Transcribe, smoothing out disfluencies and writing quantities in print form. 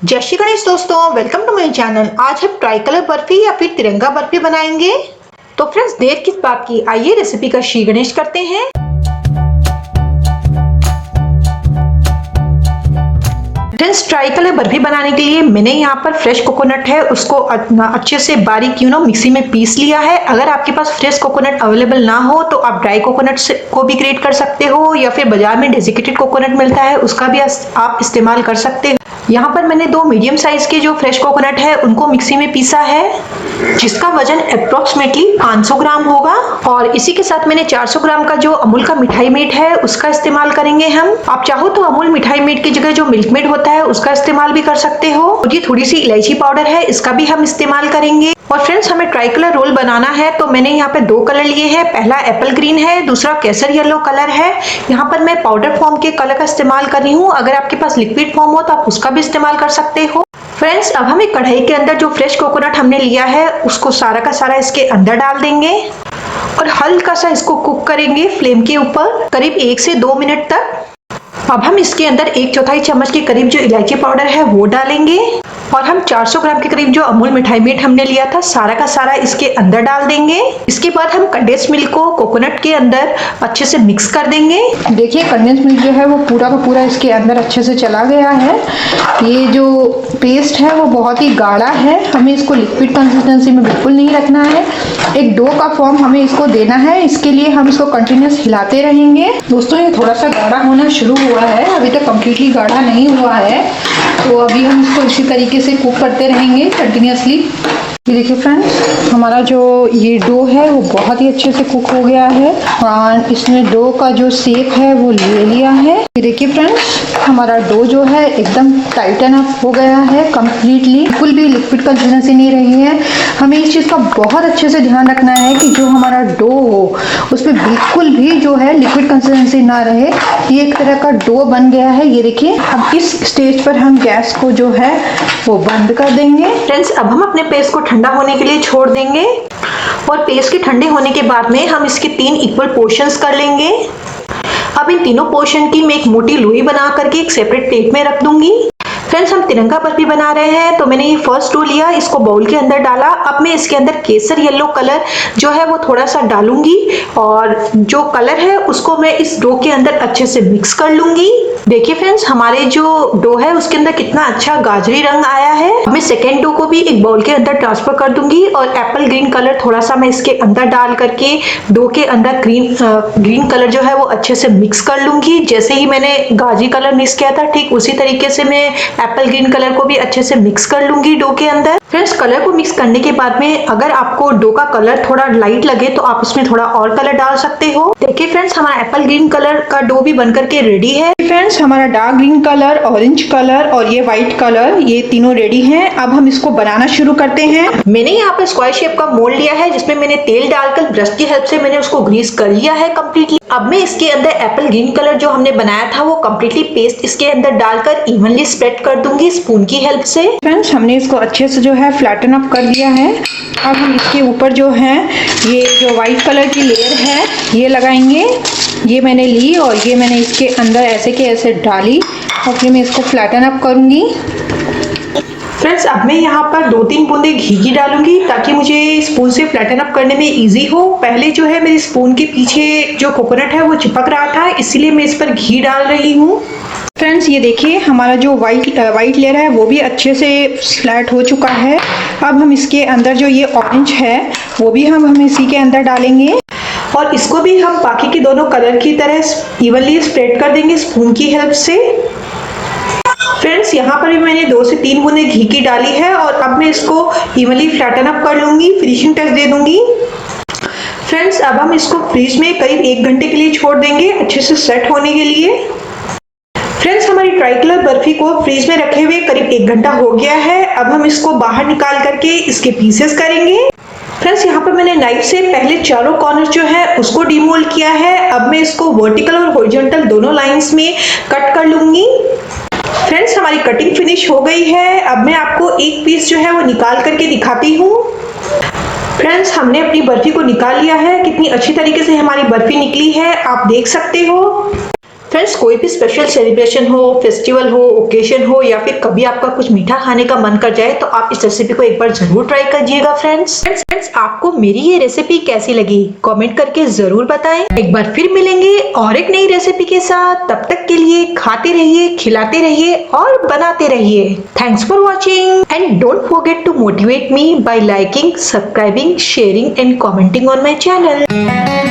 जय श्री गणेश दोस्तों, welcome to my channel. आज हम ट्राइकलर बर्फी या फिर तिरंगा बर्फी बनाएंगे। तो फ्रेंड्स, देर किस बात की, आइए रेसिपी का श्री गणेश करते हैं। फ्रेंड्स, ट्राइकलर बर्फी बनाने के लिए मैंने यहाँ पर फ्रेश कोकोनट है उसको अच्छे से बारीक मिक्सी में पीस लिया है। अगर आपके पास फ्रेश कोकोनट अवेलेबल ना हो तो आप ड्राई कोकोनट को भी ग्रेट कर सकते हो, या फिर बाजार में डेसिकेटेड कोकोनट मिलता है उसका भी आप इस्तेमाल कर सकते हो। यहाँ पर मैंने दो मीडियम साइज के जो फ्रेश कोकोनट है उनको मिक्सी में पीसा है, जिसका वजन अप्रोक्सीमेटली 500 ग्राम होगा। और इसी के साथ मैंने 400 ग्राम का जो अमूल का मिठाई मेड है उसका इस्तेमाल करेंगे हम। आप चाहो तो अमूल मिठाई मेड की जगह जो मिल्क मेड होता है उसका इस्तेमाल भी कर सकते हो। और ये थोड़ी सी इलायची पाउडर है, इसका भी हम इस्तेमाल करेंगे। और फ्रेंड्स, हमें ट्राइकलर रोल बनाना है तो मैंने यहाँ पे दो कलर लिए हैं। पहला एप्पल ग्रीन है, दूसरा केसर येलो कलर है। यहाँ पर मैं पाउडर फॉर्म के कलर का इस्तेमाल कर रही हूँ। अगर आपके पास लिक्विड फॉर्म हो तो आप उसका भी इस्तेमाल कर सकते हो। फ्रेंड्स, अब हम एक कढ़ाई के अंदर जो फ्रेश कोकोनट हमने लिया है उसको सारा का सारा इसके अंदर डाल देंगे और हल्का सा इसको कुक करेंगे फ्लेम के ऊपर करीब 1 से 2 मिनट तक। अब हम इसके अंदर 1/4 चम्मच के करीब जो इलायची पाउडर है वो डालेंगे और हम 400 ग्राम के करीब जो अमूल मिठाई मेड हमने लिया था सारा का सारा इसके अंदर डाल देंगे। इसके बाद हम कंडेंस मिल्क को कोकोनट के अंदर अच्छे से मिक्स कर देंगे। देखिए, कंडेंस मिल्क जो है वो पूरा का पूरा इसके अंदर अच्छे से चला गया है। ये जो पेस्ट है वो बहुत ही गाढ़ा है, हमें इसको लिक्विड कंसिस्टेंसी में बिल्कुल नहीं रखना है। एक डो का फॉर्म हमें इसको देना है, इसके लिए हम इसको कंटिन्यूस हिलाते रहेंगे। दोस्तों, ये थोड़ा सा गाढ़ा होना शुरू हुआ है, अभी तक कम्प्लीटली गाढ़ा नहीं हुआ है, तो अभी हम इसको इसी तरीके से कुक करते रहेंगे कंटिन्यूसली। ये देखिए फ्रेंड्स, हमारा जो ये डो है वो बहुत ही अच्छे से कुक हो गया है और इसमें डो का जो शेप है वो ले लिया है। ये देखिए फ्रेंड्स, हमारा डो जो है एकदम टाइटन अप हो गया है कंप्लीटली, बिल्कुल भी लिक्विड कंसिस्टेंसी नहीं रही है। हमें इस चीज़ का बहुत अच्छे से ध्यान रखना है कि जो हमारा डो हो उसमें बिल्कुल भी जो है लिक्विड कंसिस्टेंसी ना रहे। ये एक तरह का डो बन गया है। ये देखिए, अब इस स्टेज पर हम गैस को जो है वो बंद कर देंगे। फ्रेंड्स, अब हम अपने पेस्ट को ठंडा होने के लिए छोड़ देंगे और पेस्ट के ठंडे होने के बाद में हम इसके 3 इक्वल पोर्शंस कर लेंगे। अब इन तीनों पोर्शन की मैं एक मोटी लोई बना करके एक सेपरेट प्लेट में रख दूंगी। फ्रेंड्स, हम तिरंगा बर्फी बना रहे हैं तो मैंने ये फर्स्ट डो लिया, इसको बाउल के अंदर डाला। अब मैं इसके अंदर केसर येलो कलर जो है वो थोड़ा सा डालूंगी और जो कलर है उसको मैं इस डो के अंदर अच्छे से मिक्स कर लूंगी। देखिए फ्रेंड्स, हमारे जो डो है उसके अंदर कितना अच्छा गाजरी रंग आया है। मैं सेकेंड डो को भी एक बाउल के अंदर ट्रांसफर कर दूंगी और एप्पल ग्रीन कलर थोड़ा सा मैं इसके अंदर डाल करके डो के अंदर ग्रीन कलर जो है वो अच्छे से मिक्स कर लूंगी। जैसे ही मैंने गाजरी कलर मिक्स किया था ठीक उसी तरीके से मैं एप्पल ग्रीन कलर को भी अच्छे से मिक्स कर लूंगी डो के अंदर। फ्रेंड्स, कलर को मिक्स करने के बाद में अगर आपको डो का कलर थोड़ा लाइट लगे तो आप उसमें थोड़ा और कलर डाल सकते हो। देखिए फ्रेंड्स, हमारा एप्पल ग्रीन कलर का डो भी बनकर के रेडी है। फ्रेंड्स, हमारा dark green colour, orange colour और ये व्हाइट कलर, ये तीनों रेडी हैं। अब हम इसको बनाना शुरू करते हैं। मैंने यहाँ पर स्क्वायर शेप का मोल्ड लिया है जिसमें मैंने तेल डालकर ब्रश की हेल्प से मैंने उसको ग्रीस कर लिया है कम्प्लीटली। अब मैं इसके अंदर एप्पल ग्रीन कलर जो हमने बनाया था वो कम्प्लीटली पेस्ट इसके अंदर डालकर इवनली स्प्रेड कर दूंगी स्पून की हेल्प से। फ्रेंड्स, हमने इसको अच्छे से जो है फ्लैटन अप कर दिया है। अब हम इसके ऊपर जो है ये जो व्हाइट कलर की लेयर है ये लगाएंगे। ये मैंने ली और ये मैंने इसके अंदर ऐसे के ऐसे डाली और फिर मैं इसको फ्लैटन अप करूंगी। फ्रेंड्स, अब मैं यहाँ पर 2-3 बूंदे घी की डालूंगी ताकि मुझे स्पून से फ्लैटन अप करने में इजी हो। पहले जो है मेरी स्पून के पीछे जो कोकोनट है वो चिपक रहा था, इसीलिए मैं इस पर घी डाल रही हूँ। फ्रेंड्स, ये देखिए, हमारा जो वाइट लेयर है वो भी अच्छे से फ्लैट हो चुका है। अब हम इसके अंदर जो ये ऑरेंज है वो भी हम इसी के अंदर डालेंगे और इसको भी हम बाकी के दोनों कलर की तरह इवनली स्प्रेड कर देंगे स्पून की हेल्प से। फ्रेंड्स, यहाँ पर भी मैंने 2 से 3 बूंदे घी की डाली है और अब मैं इसको इवनली फ्लैटन अप कर लूंगी, फिनिशिंग टच दे दूंगी। फ्रेंड्स, अब हम इसको फ्रीज में करीब 1 घंटे के लिए छोड़ देंगे अच्छे से सेट होने के लिए। फ्रेंड्स, हमारी ट्राइकलर बर्फी को फ्रीज में रखे हुए करीब 1 घंटा हो गया है। अब हम इसको बाहर निकाल करके इसके पीसेस करेंगे। फ्रेंड्स, यहाँ पर मैंने नाइफ से पहले चारों कॉर्नर जो है उसको डिमोल्ड किया है। अब मैं इसको वर्टिकल और हॉरिजॉन्टल दोनों लाइंस में कट कर लूंगी। फ्रेंड्स, हमारी कटिंग फिनिश हो गई है। अब मैं आपको एक पीस जो है वो निकाल करके दिखाती हूँ। फ्रेंड्स, हमने अपनी बर्फी को निकाल लिया है। कितनी अच्छी तरीके से हमारी बर्फी निकली है आप देख सकते हो। फ्रेंड्स, कोई भी स्पेशल सेलिब्रेशन हो, फेस्टिवल हो, ओकेजन हो या फिर कभी आपका कुछ मीठा खाने का मन कर जाए तो आप इस रेसिपी को एक बार जरूर ट्राई कीजिएगा। फ्रेंड्स, आपको मेरी ये रेसिपी कैसी लगी कमेंट करके जरूर बताएं। एक बार फिर मिलेंगे और एक नई रेसिपी के साथ। तब तक के लिए खाते रहिए, खिलाते रहिए और बनाते रहिए। Thanks for watching and don't forget to motivate me by liking, subscribing, sharing and commenting on my channel.